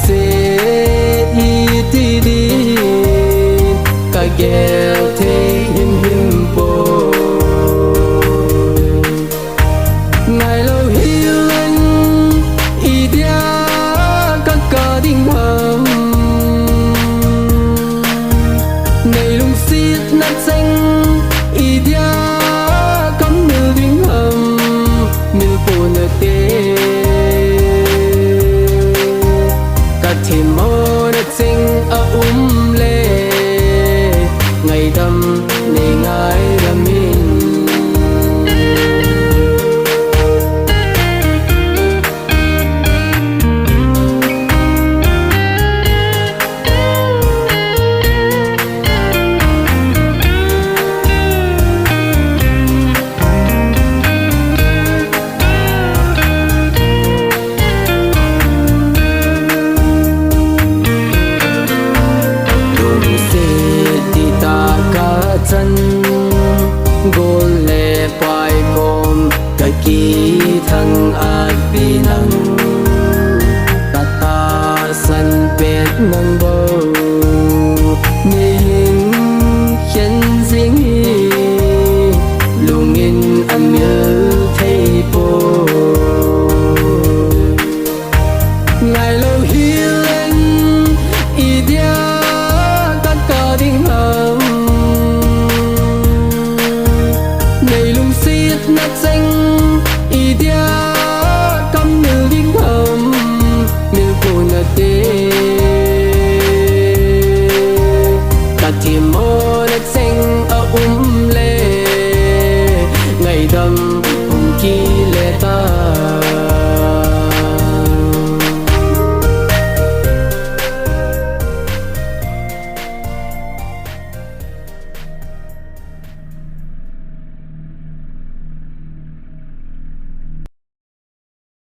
se ti di ka gel te him po ngày lâu hiền ý dia các ca đinh hầm ngày lung xiết nát xanh ý dia cắm nư đinh hầm nư po nơ te cả thêm mơ nát xanh a le ngày đâm này ngài đâm in gol le pai kom ka ki thang at pinang tata san pet nang bo ning khen sing lungin amil thei po ngày